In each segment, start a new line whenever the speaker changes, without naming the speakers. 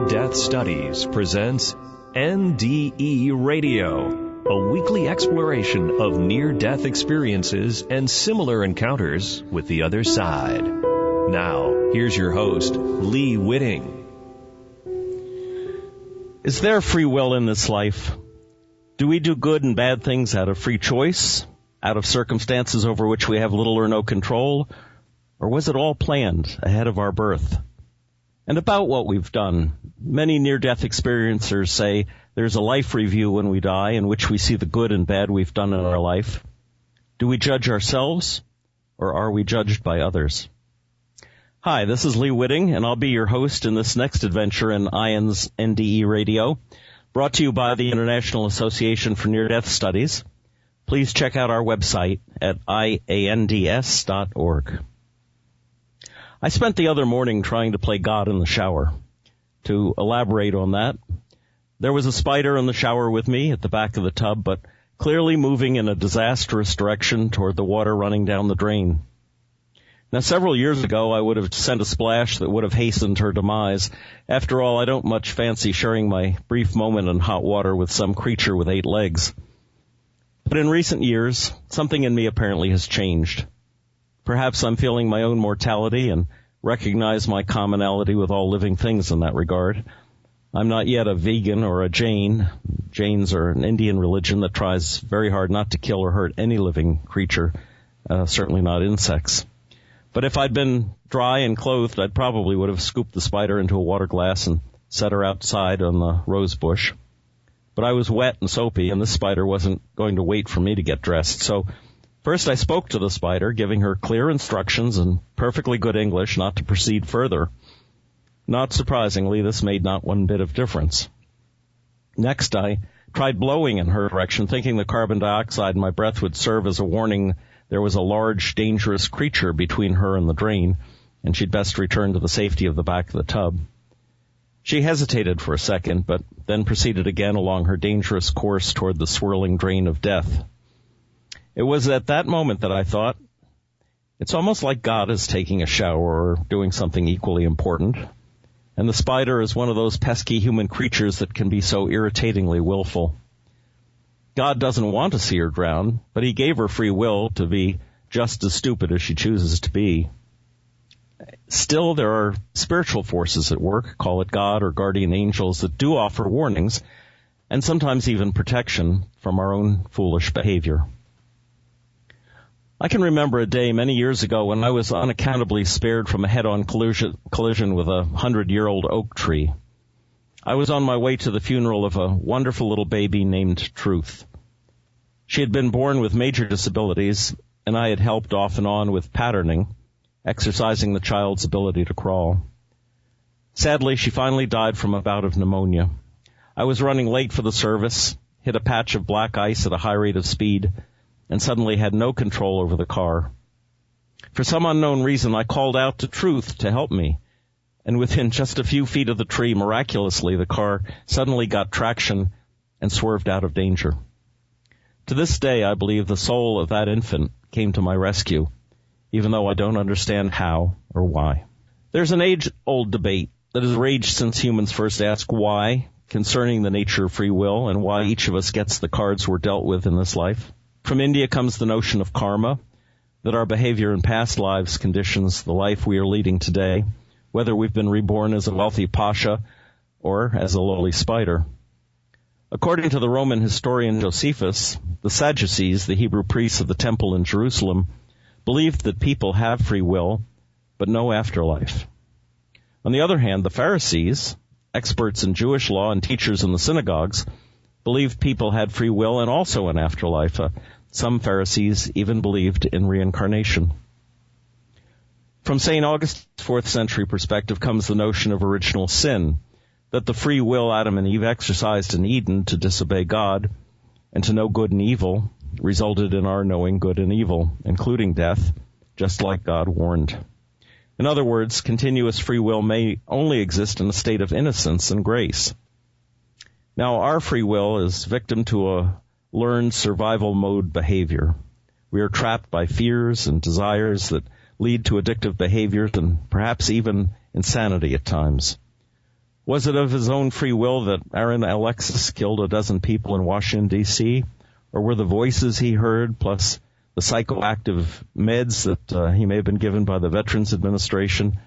Near-Death Studies presents NDE Radio, a weekly exploration of near-death experiences and similar encounters with the other side. Now, here's your host, Lee Whitting.
Is there free will in this life? Do we do good and bad things out of free choice, out of circumstances over which we have little or no control, or was it all planned ahead of our birth? And about what we've done, many near-death experiencers say there's a life review when we die in which we see the good and bad we've done in our life. Do we judge ourselves, or are we judged by others? Hi, this is Lee Whitting, and I'll be your host in this next adventure in IAND's NDE Radio, brought to you by the International Association for Near-Death Studies. Please check out our website at iands.org. I spent the other morning trying to play God in the shower. To elaborate on that, there was a spider in the shower with me at the back of the tub, but clearly moving in a disastrous direction toward the water running down the drain. Now, several years ago, I would have sent a splash that would have hastened her demise. After all, I don't much fancy sharing my brief moment in hot water with some creature with 8 legs. But in recent years, something in me apparently has changed. Perhaps I'm feeling my own mortality and recognize my commonality with all living things in that regard. I'm not yet a vegan or a Jain. Jains are an Indian religion that tries very hard not to kill or hurt any living creature, certainly not insects. But if I'd been dry and clothed, I probably would have scooped the spider into a water glass and set her outside on the rose bush. But I was wet and soapy, and this spider wasn't going to wait for me to get dressed. So first I spoke to the spider, giving her clear instructions in perfectly good English not to proceed further. Not surprisingly, this made not one bit of difference. Next, I tried blowing in her direction, thinking the carbon dioxide in my breath would serve as a warning there was a large, dangerous creature between her and the drain, and she'd best return to the safety of the back of the tub. She hesitated for a second, but then proceeded again along her dangerous course toward the swirling drain of death. It was at that moment that I thought, it's almost like God is taking a shower or doing something equally important, and the spider is one of those pesky human creatures that can be so irritatingly willful. God doesn't want to see her drown, but he gave her free will to be just as stupid as she chooses to be. Still, there are spiritual forces at work, call it God or guardian angels, that do offer warnings, and sometimes even protection from our own foolish behavior. I can remember a day many years ago when I was unaccountably spared from a head-on collision with a 100-year-old oak tree. I was on my way to the funeral of a wonderful little baby named Truth. She had been born with major disabilities, and I had helped off and on with patterning, exercising the child's ability to crawl. Sadly, she finally died from a bout of pneumonia. I was running late for the service, hit a patch of black ice at a high rate of speed, and suddenly had no control over the car. For some unknown reason, I called out to Truth to help me, and within just a few feet of the tree, miraculously, the car suddenly got traction and swerved out of danger. To this day, I believe the soul of that infant came to my rescue, even though I don't understand how or why. There's an age-old debate that has raged since humans first asked why concerning the nature of free will and why each of us gets the cards we're dealt with in this life. From India comes the notion of karma, that our behavior in past lives conditions the life we are leading today, whether we've been reborn as a wealthy pasha or as a lowly spider. According to the Roman historian Josephus, the Sadducees, the Hebrew priests of the temple in Jerusalem, believed that people have free will, but no afterlife. On the other hand, the Pharisees, experts in Jewish law and teachers in the synagogues, believed people had free will and also an afterlife. Some Pharisees even believed in reincarnation. From St. Augustine's 4th century perspective comes the notion of original sin, that the free will Adam and Eve exercised in Eden to disobey God and to know good and evil resulted in our knowing good and evil, including death, just like God warned. In other words, continuous free will may only exist in a state of innocence and grace. Now, our free will is victim to a learned survival mode behavior. We are trapped by fears and desires that lead to addictive behaviors and perhaps even insanity at times. Was it of his own free will that Aaron Alexis killed a dozen people in Washington, D.C., or were the voices he heard, plus the psychoactive meds that he may have been given by the Veterans Administration,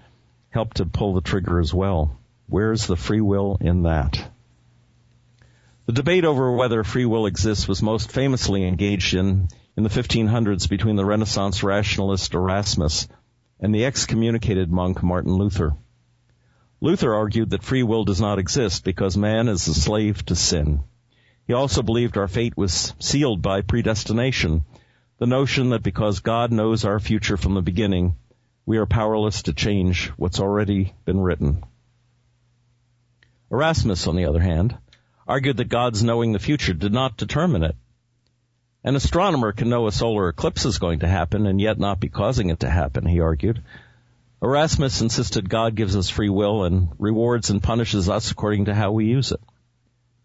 helped to pull the trigger as well? Where's the free will in that? The debate over whether free will exists was most famously engaged in the 1500s between the Renaissance rationalist Erasmus and the excommunicated monk Martin Luther. Luther argued that free will does not exist because man is a slave to sin. He also believed our fate was sealed by predestination, the notion that because God knows our future from the beginning, we are powerless to change what's already been written. Erasmus, on the other hand, argued that God's knowing the future did not determine it. An astronomer can know a solar eclipse is going to happen and yet not be causing it to happen, he argued. Erasmus insisted God gives us free will and rewards and punishes us according to how we use it.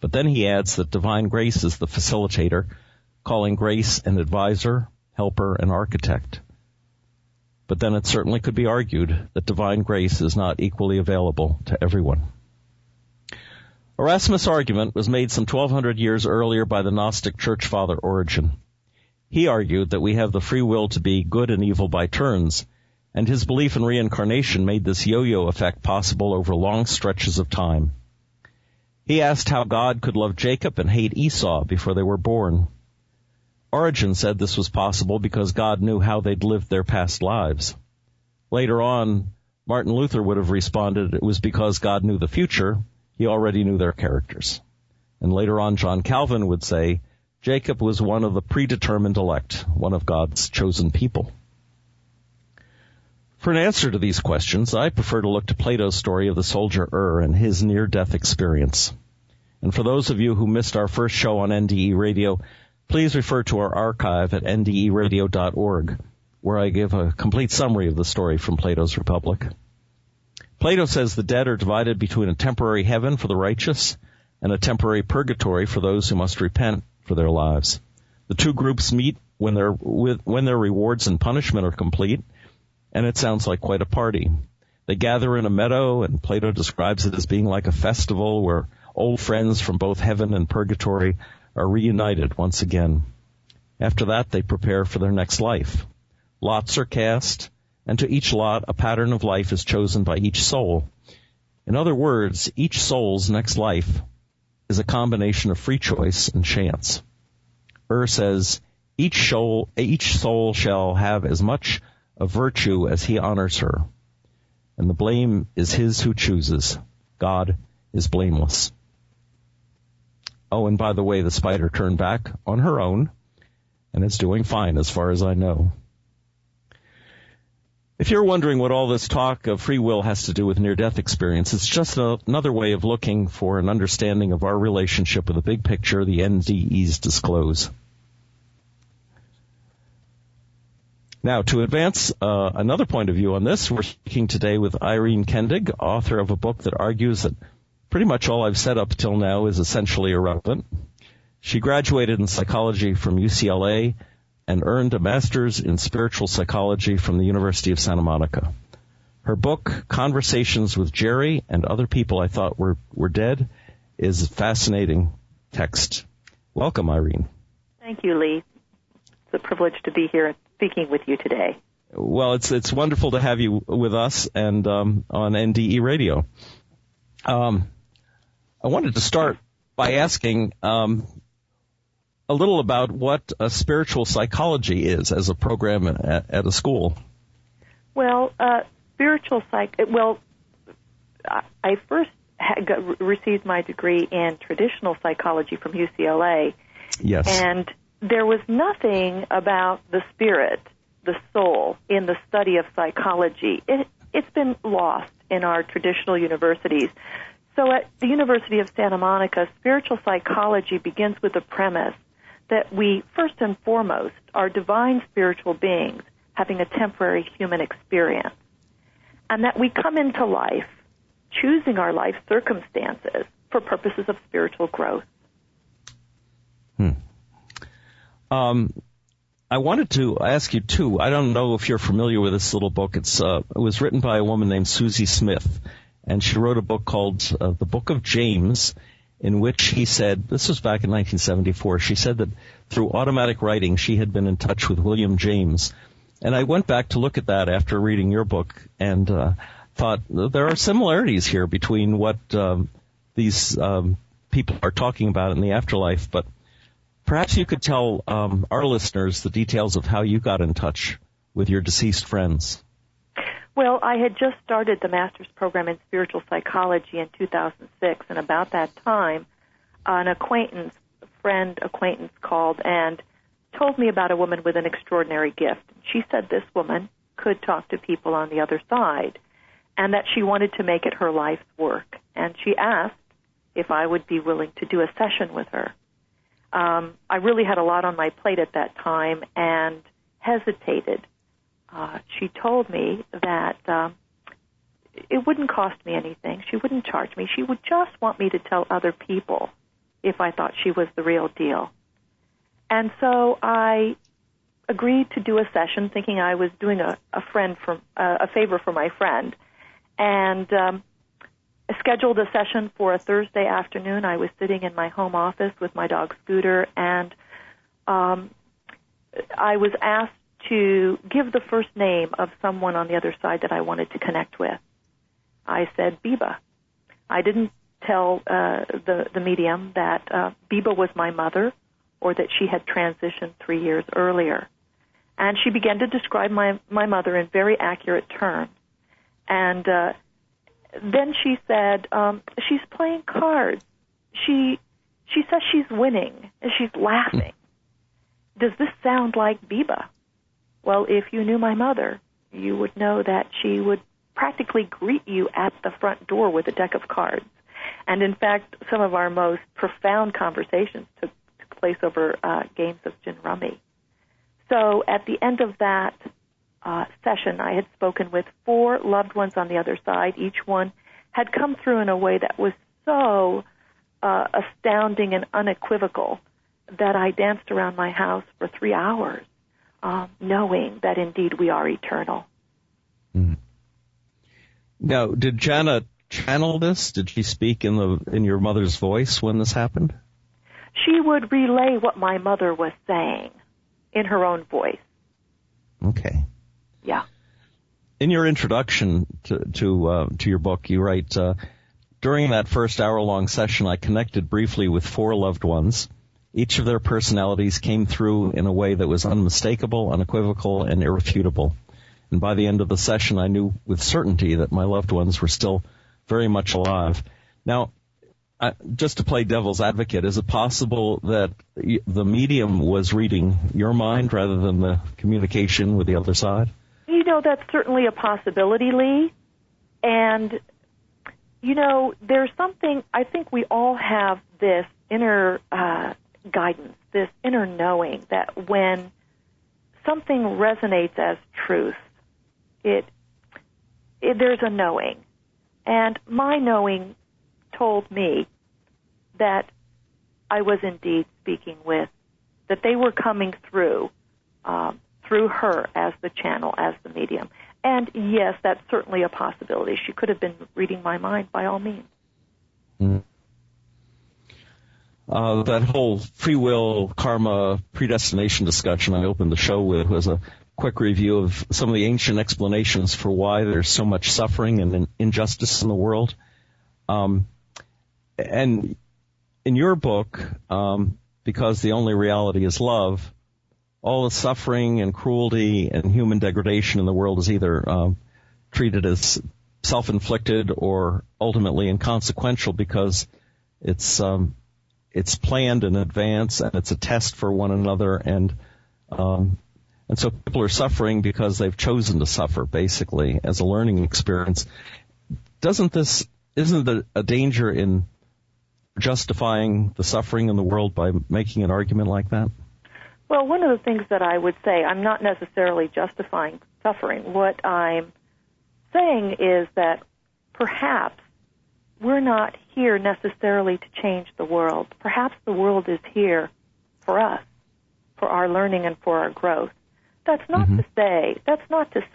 But then he adds that divine grace is the facilitator, calling grace an advisor, helper, and architect. But then it certainly could be argued that divine grace is not equally available to everyone. Erasmus' argument was made some 1,200 years earlier by the Gnostic church father Origen. He argued that we have the free will to be good and evil by turns, and his belief in reincarnation made this yo-yo effect possible over long stretches of time. He asked how God could love Jacob and hate Esau before they were born. Origen said this was possible because God knew how they'd lived their past lives. Later on, Martin Luther would have responded it was because God knew the future. He already knew their characters. And later on, John Calvin would say, Jacob was one of the predetermined elect, one of God's chosen people. For an answer to these questions, I prefer to look to Plato's story of the soldier and his near-death experience. And for those of you who missed our first show on NDE Radio, please refer to our archive at nderadio.org, where I give a complete summary of the story from Plato's Republic. Plato says the dead are divided between a temporary heaven for the righteous and a temporary purgatory for those who must repent for their lives. The two groups meet when their rewards and punishment are complete, and it sounds like quite a party. They gather in a meadow, and Plato describes it as being like a festival where old friends from both heaven and purgatory are reunited once again. After that, they prepare for their next life. Lots are cast, and to each lot, a pattern of life is chosen by each soul. In other words, each soul's next life is a combination of free choice and chance. Says, each soul shall have as much of virtue as he honors her, and the blame is his who chooses. God is blameless. Oh, and by the way, the spider turned back on her own, and is doing fine as far as I know. If you're wondering what all this talk of free will has to do with near-death experience, it's just another way of looking for an understanding of our relationship with the big picture the NDEs disclose. Now, to advance another point of view on this, we're speaking today with Irene Kendig, author of a book that argues that pretty much all I've said up till now is essentially irrelevant. She graduated in psychology from UCLA and earned a master's in spiritual psychology from the University of Santa Monica. Her book, Conversations with Jerry and Other People I Thought Were Dead, is a fascinating text. Welcome, Irene.
Thank you, Lee. It's a privilege to be here speaking with you today.
Well, it's wonderful to have you with us and on NDE Radio. I wanted to start by asking a little about what a spiritual psychology is as a program at a school.
Well, I first received my degree in traditional psychology from UCLA.
Yes.
And there was nothing about the spirit, the soul, in the study of psychology. It's been lost in our traditional universities. So at the University of Santa Monica, spiritual psychology begins with the premise that we, first and foremost, are divine spiritual beings having a temporary human experience, and that we come into life choosing our life circumstances for purposes of spiritual growth.
I wanted to ask you, too, I don't know if you're familiar with this little book. It was written by a woman named Susie Smith, and she wrote a book called The Book of James, in which he said, this was back in 1974, she said that through automatic writing she had been in touch with William James. And I went back to look at that after reading your book and thought there are similarities here between what these people are talking about in the afterlife, but perhaps you could tell our listeners the details of how you got in touch with your deceased friends.
Well, I had just started the master's program in spiritual psychology in 2006, and about that time, an friend acquaintance called and told me about a woman with an extraordinary gift. She said this woman could talk to people on the other side, and that she wanted to make it her life's work. And she asked if I would be willing to do a session with her. I really had a lot on my plate at that time and hesitated. She told me that it wouldn't cost me anything. She wouldn't charge me. She would just want me to tell other people if I thought she was the real deal. And so I agreed to do a session, thinking I was doing a favor for my friend, and scheduled a session for a Thursday afternoon. I was sitting in my home office with my dog Scooter, and I was asked to give the first name of someone on the other side that I wanted to connect with. I said Biba. I didn't tell the medium that Biba was my mother or that she had transitioned 3 years earlier. And she began to describe my mother in very accurate terms. And then she said, she's playing cards. She says she's winning, and she's laughing. Does this sound like Biba? Well, if you knew my mother, you would know that she would practically greet you at the front door with a deck of cards. And in fact, some of our most profound conversations took place over games of gin rummy. So at the end of that session, I had spoken with 4 loved ones on the other side. Each one had come through in a way that was so astounding and unequivocal that I danced around my house for 3 hours, knowing that indeed we are eternal.
Mm. Now, did Jana channel this? Did she speak in your mother's voice when this happened?
She would relay what my mother was saying in her own voice.
Okay.
Yeah.
In your introduction to your book, you write, during that first hour-long session, I connected briefly with 4 loved ones. Each of their personalities came through in a way that was unmistakable, unequivocal, and irrefutable. And by the end of the session, I knew with certainty that my loved ones were still very much alive. Now, just to play devil's advocate, is it possible that the medium was reading your mind rather than the communication with the other side?
You know, that's certainly a possibility, Lee. And, you know, there's something, I think we all have this inner guidance, this inner knowing that when something resonates as truth, there's a knowing. And my knowing told me that I was indeed speaking with, that they were coming through her as the channel, as the medium. And yes, that's certainly a possibility. She could have been reading my mind by all means.
Mm. That whole free will, karma, predestination discussion I opened the show with was a quick review of some of the ancient explanations for why there's so much suffering and injustice in the world. And in your book, because the only reality is love, all the suffering and cruelty and human degradation in the world is either treated as self-inflicted or ultimately inconsequential because it's planned in advance and it's a test for one another, and so people are suffering because they've chosen to suffer, basically, as a learning experience. Isn't it a danger in justifying the suffering in the world by making an argument like that?
Well, one of the things that I would say, I'm not necessarily justifying suffering. What I'm saying is that perhaps we're not here necessarily to change the world. Perhaps the world is here for us, for our learning and for our growth. That's not to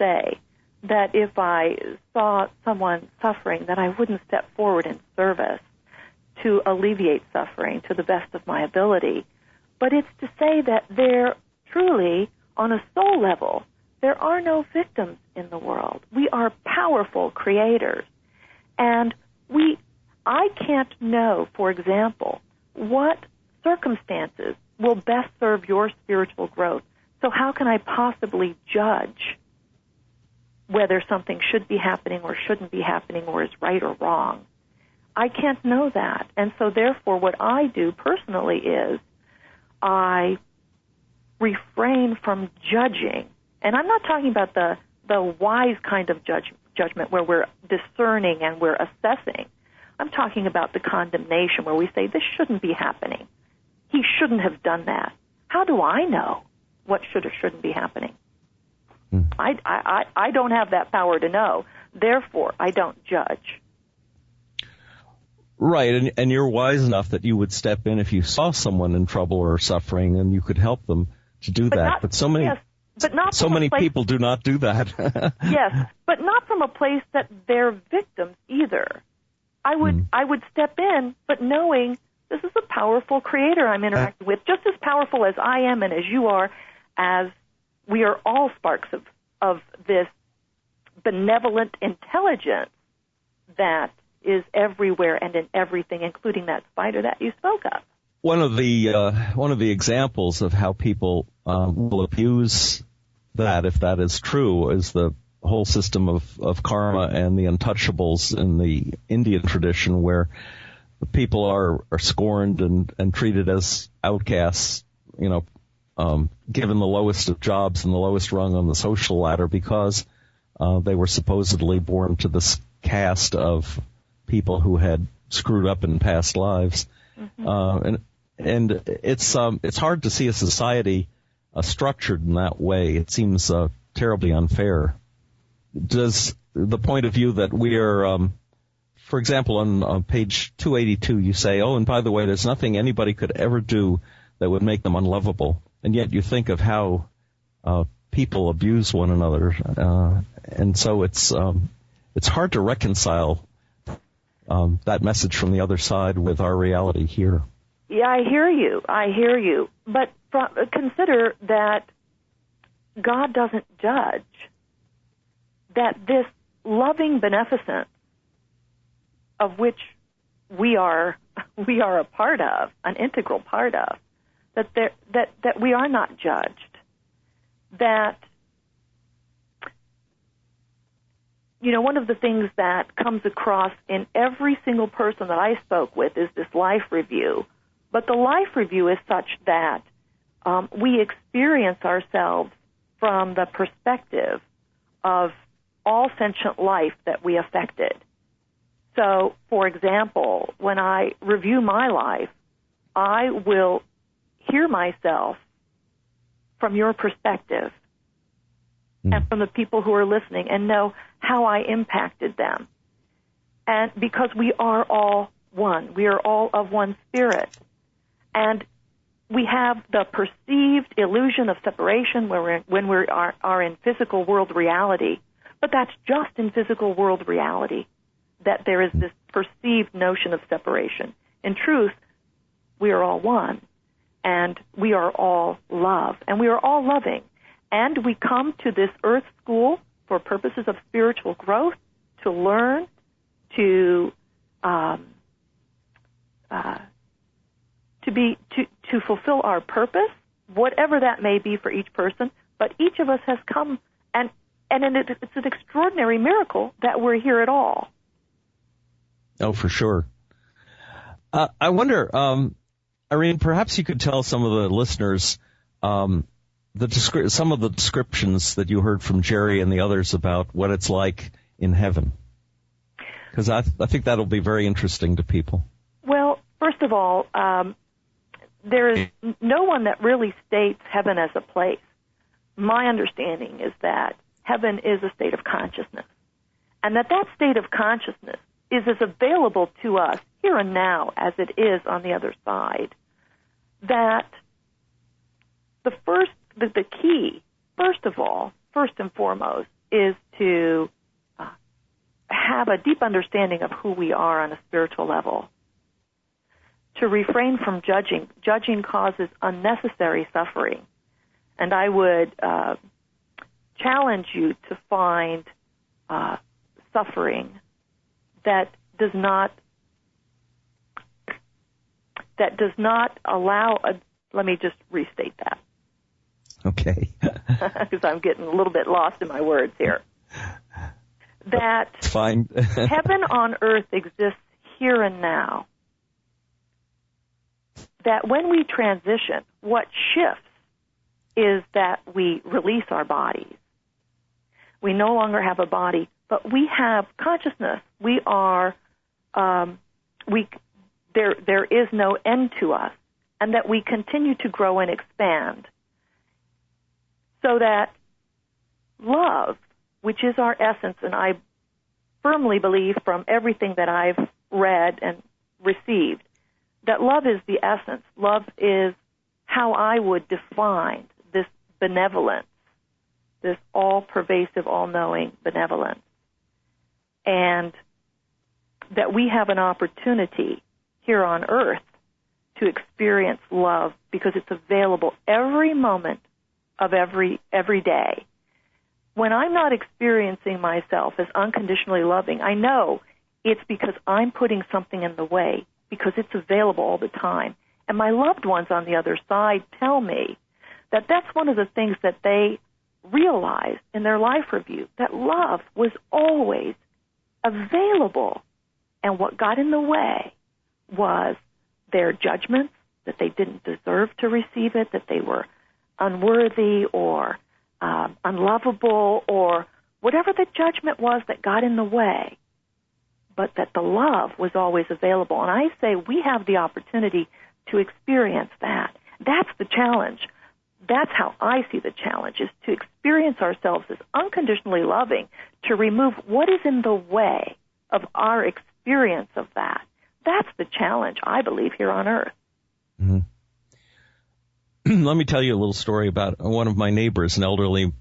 say that if I saw someone suffering, that I wouldn't step forward in service to alleviate suffering to the best of my ability. But it's to say that there truly, on a soul level, there are no victims in the world. We are powerful creators. And I can't know, for example, what circumstances will best serve your spiritual growth. So how can I possibly judge whether something should be happening or shouldn't be happening or is right or wrong? I can't know that. And so therefore what I do personally is I refrain from judging. And I'm not talking about the wise kind of judgment where we're discerning and we're assessing. I'm talking about the condemnation where we say, this shouldn't be happening. He shouldn't have done that. How do I know what should or shouldn't be happening? I don't have that power to know. Therefore, I don't judge.
Right, and you're wise enough that you would step in if you saw someone in trouble or suffering, and you could help them to do that. But so many people do not do that.
Yes, but not from a place that they're victims either. I would step in, but knowing this is a powerful creator I'm interacting with, just as powerful as I am and as you are, as we are all sparks of this benevolent intelligence that is everywhere and in everything, including that spider that you spoke of.
One of the examples of how people will abuse that, if that is true, is the whole system of karma and the untouchables in the Indian tradition, where the people are scorned and treated as outcasts, given the lowest of jobs and the lowest rung on the social ladder because they were supposedly born to this caste of people who had screwed up in past lives. Mm-hmm. And it's hard to see a society structured in that way. It seems terribly unfair. Does the point of view that we are, for example, on page 282, you say, oh, and by the way, there's nothing anybody could ever do that would make them unlovable. And yet you think of how people abuse one another. And so it's hard to reconcile that message from the other side with our reality here.
Yeah, I hear you. But consider that God doesn't judge, that this loving beneficence of which we are a part of, an integral part of, that we are not judged, that one of the things that comes across in every single person that I spoke with is this life review. But the life review is such that we experience ourselves from the perspective of all sentient life that we affected. So, for example, when I review my life, I will hear myself from your perspective and from the people who are listening and know how I impacted them. And because we are all one, we are all of one spirit. And we have the perceived illusion of separation when we are in physical world reality. But that's just in physical world reality, that there is this perceived notion of separation. In truth, we are all one, and we are all love, and we are all loving. And we come to this earth school for purposes of spiritual growth, to learn, to fulfill our purpose, whatever that may be for each person. But each of us has come, and it's an extraordinary miracle that we're here at all.
Oh, for sure. I wonder, Irene, perhaps you could tell some of the listeners some of the descriptions that you heard from Jerry and the others about what it's like in heaven, because I think that'll be very interesting to people.
Well, first of all, there is no one that really states heaven as a place. My understanding is that heaven is a state of consciousness, and that state of consciousness is as available to us here and now as it is on the other side. That the key, first and foremost, is to have a deep understanding of who we are on a spiritual level, to refrain from judging. Judging causes unnecessary suffering. And I would challenge you to find suffering that does not allow let me just restate that.
Okay.
Because I'm getting a little bit lost in my words here. That
fine.
heaven on earth exists here and now. That when we transition, what shifts is that we release our bodies. We no longer have a body, but we have consciousness. We are, there is no end to us, and that we continue to grow and expand. So that love, which is our essence, and I firmly believe from everything that I've read and received, that love is the essence. Love is how I would define this benevolence, this all-pervasive, all-knowing benevolence. And that we have an opportunity here on earth to experience love because it's available every moment of every day. When I'm not experiencing myself as unconditionally loving, I know it's because I'm putting something in the way, because it's available all the time. And my loved ones on the other side tell me that that's one of the things that they realized in their life review, that love was always available. And what got in the way was their judgments, that they didn't deserve to receive it, that they were unworthy or unlovable, or whatever the judgment was that got in the way, but that the love was always available. And I say we have the opportunity to experience that. That's the challenge. That's how I see the challenge, is to experience ourselves as unconditionally loving, to remove what is in the way of our experience of that. That's the challenge, I believe, here on earth.
Mm-hmm. Let me tell you a little story about one of my neighbors, an elderly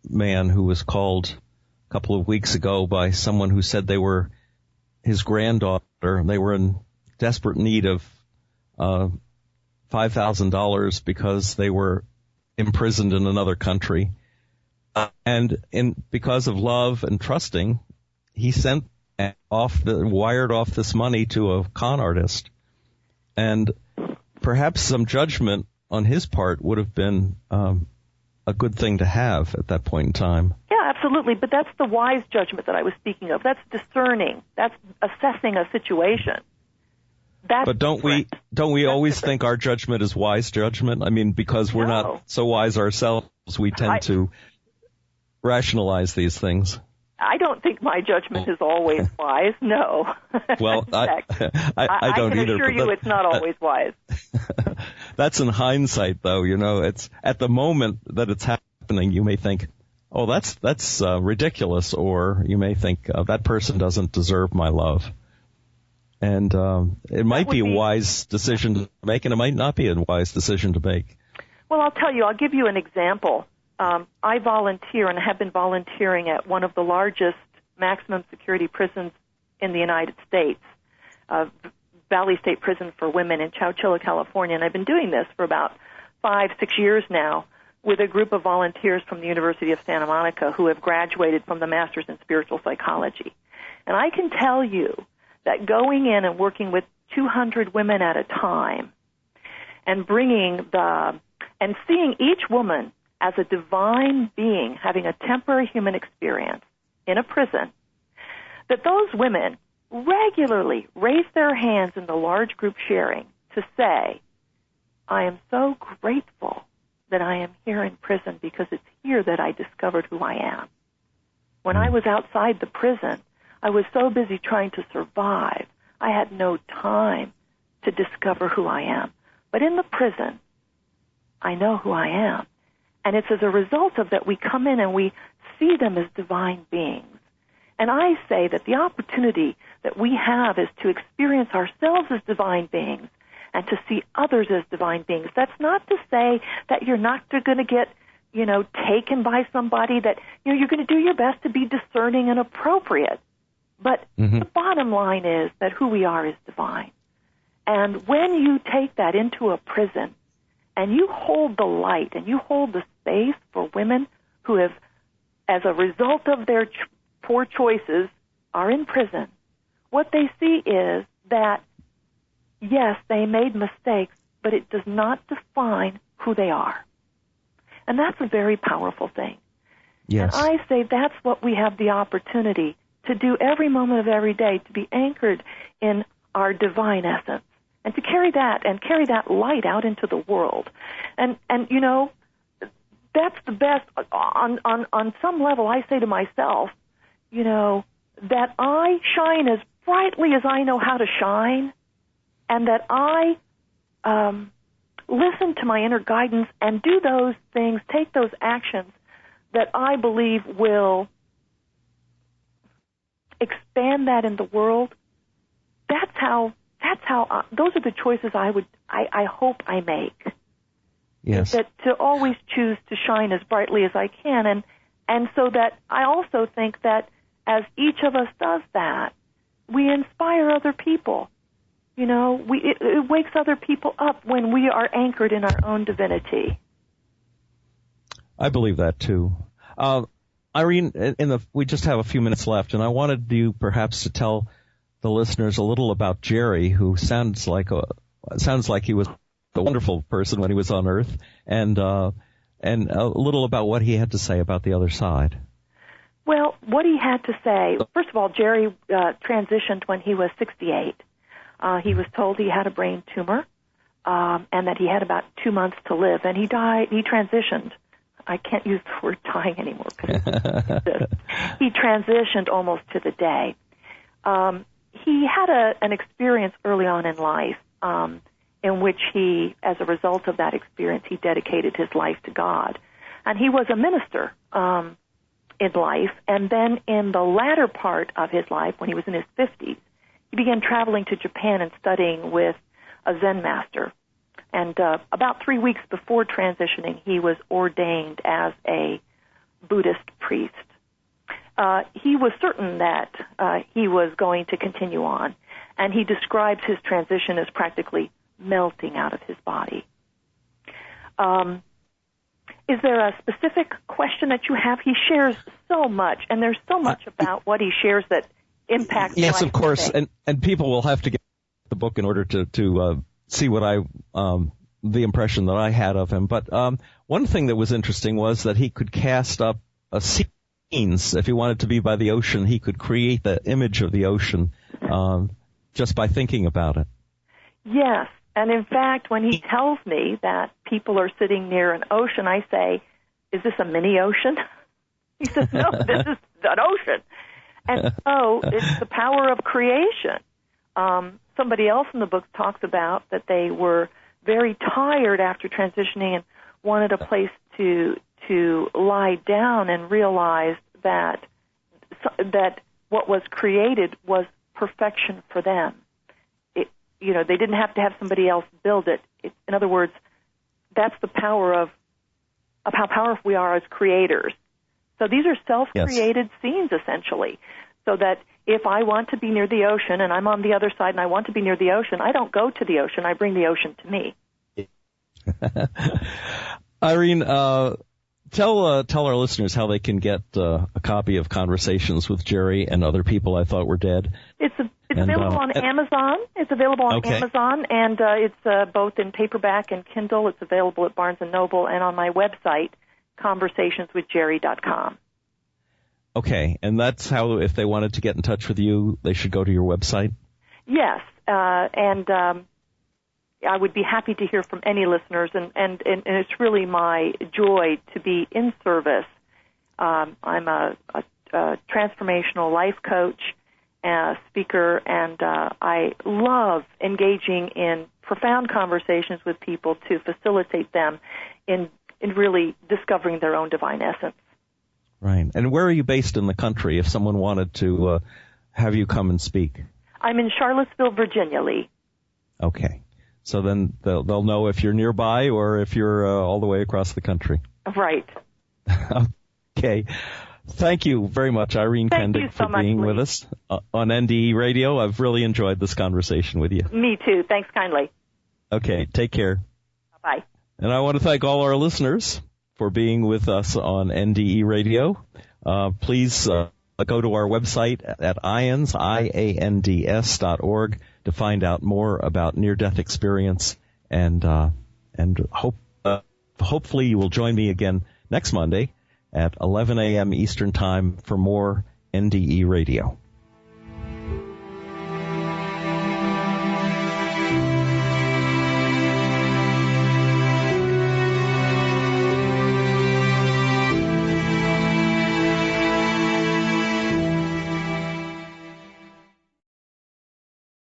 man who was called a couple of weeks ago by someone who said they were his granddaughter. They were in desperate need of $5,000 because they were imprisoned in another country. And because of love and trusting, he wired off this money to a con artist. And perhaps some judgment on his part would have been a good thing to have at that point in time.
Yeah, absolutely. But that's the wise judgment that I was speaking of. That's discerning. That's assessing a situation.
But don't we always think our judgment is wise judgment? I mean, because we're not so wise ourselves, we tend to rationalize these things.
I don't think my judgment is always wise. No.
Well, I don't
can
either.
Assure you, it's not always wise.
That's in hindsight, though. You know, it's at the moment that it's happening. You may think, "Oh, that's ridiculous," or you may think that person doesn't deserve my love. And it might be a wise decision to make, and it might not be a wise decision to make.
Well, I'll give you an example. I volunteer and have been volunteering at one of the largest maximum security prisons in the United States, Valley State Prison for Women in Chowchilla, California. And I've been doing this for about 5-6 years now with a group of volunteers from the University of Santa Monica who have graduated from the Master's in Spiritual Psychology. And I can tell you that going in and working with 200 women at a time and and seeing each woman as a divine being having a temporary human experience in a prison, that those women regularly raise their hands in the large group sharing to say, I am so grateful that I am here in prison because it's here that I discovered who I am. When I was outside the prison, I was so busy trying to survive, I had no time to discover who I am. But in the prison, I know who I am. And it's as a result of that we come in and we see them as divine beings. And I say that the opportunity that we have is to experience ourselves as divine beings and to see others as divine beings. That's not to say that you're not going to get, taken by somebody that, you're going to do your best to be discerning and appropriate. But the bottom line is that who we are is divine. And when you take that into a prison and you hold the light and you hold the space for women who have, as a result of their poor choices, are in prison, what they see is that, yes, they made mistakes, but it does not define who they are. And that's a very powerful thing.
Yes.
And I say that's what we have the opportunity to do every moment of every day, to be anchored in our divine essence, and to carry that light out into the world. And that's the best. On some level, I say to myself, that I shine as brightly as I know how to shine, and that I listen to my inner guidance and do those things, take those actions that I believe will expand that in the world. Those are the choices I hope I make.
Yes.
That to always choose to shine as brightly as I can, and so that I also think that as each of us does that, we inspire other people. It wakes other people up when we are anchored in our own divinity.
I believe that too. Irene, we just have a few minutes left, and I wanted you perhaps to tell the listeners a little about Jerry, who sounds like he was a wonderful person when he was on Earth, and a little about what he had to say about the other side.
Well, what he had to say, first of all, Jerry transitioned when he was 68. He was told he had a brain tumor, and that he had about 2 months to live, and he died. He transitioned. I can't use the word dying anymore. He transitioned almost to the day. He had an experience early on in life in which he, as a result of that experience, he dedicated his life to God. And he was a minister in life, and then in the latter part of his life, when he was in his 50s, he began traveling to Japan and studying with a Zen master. And about 3 weeks before transitioning, he was ordained as a Buddhist priest. He was certain that he was going to continue on, and he describes his transition as practically melting out of his body. Is there a specific question that you have? He shares so much, and there's so much about what he shares that impacts life.
Yes, of course, and people will have to get the book in order to see what the impression that I had of him. But one thing that was interesting was that he could cast up scenes. If he wanted to be by the ocean, he could create the image of the ocean just by thinking about it. Yes.
And in fact, when he tells me that people are sitting near an ocean, I say, "Is this a mini ocean?" He says, "No, this is an ocean." And so it's the power of creation. Somebody else in the book talks about that they were very tired after transitioning and wanted a place to lie down, and realized that what was created was perfection for them. They didn't have to have somebody else build it. In other words, that's the power of how powerful we are as creators. So these are self-created scenes, essentially, so that if I want to be near the ocean and I'm on the other side and I want to be near the ocean, I don't go to the ocean. I bring the ocean to me.
Irene, tell our listeners how they can get a copy of Conversations with Jerry and Other People I Thought Were Dead.
It's available on Amazon. It's available on Amazon, and it's both in paperback and Kindle. It's available at Barnes & Noble and on my website, conversationswithjerry.com.
Okay, and that's how, if they wanted to get in touch with you, they should go to your website?
Yes, and I would be happy to hear from any listeners, and it's really my joy to be in service. I'm a transformational life coach, speaker, and I love engaging in profound conversations with people to facilitate them in really discovering their own divine essence.
Right. And where are you based in the country if someone wanted to have you come and speak?
I'm in Charlottesville, Virginia, Lee.
Okay. So then they'll know if you're nearby or if you're all the way across the country.
Right.
Okay. Thank you very much, Irene Kendig, for being with us on NDE Radio. I've really enjoyed this conversation with you.
Me too. Thanks kindly.
Okay. Take care.
Bye-bye.
And I want to thank all our listeners for being with us on NDE Radio. Please go to our website at IANDS.org to find out more about near-death experience, and hopefully you will join me again next Monday at 11 a.m. Eastern Time for more NDE Radio.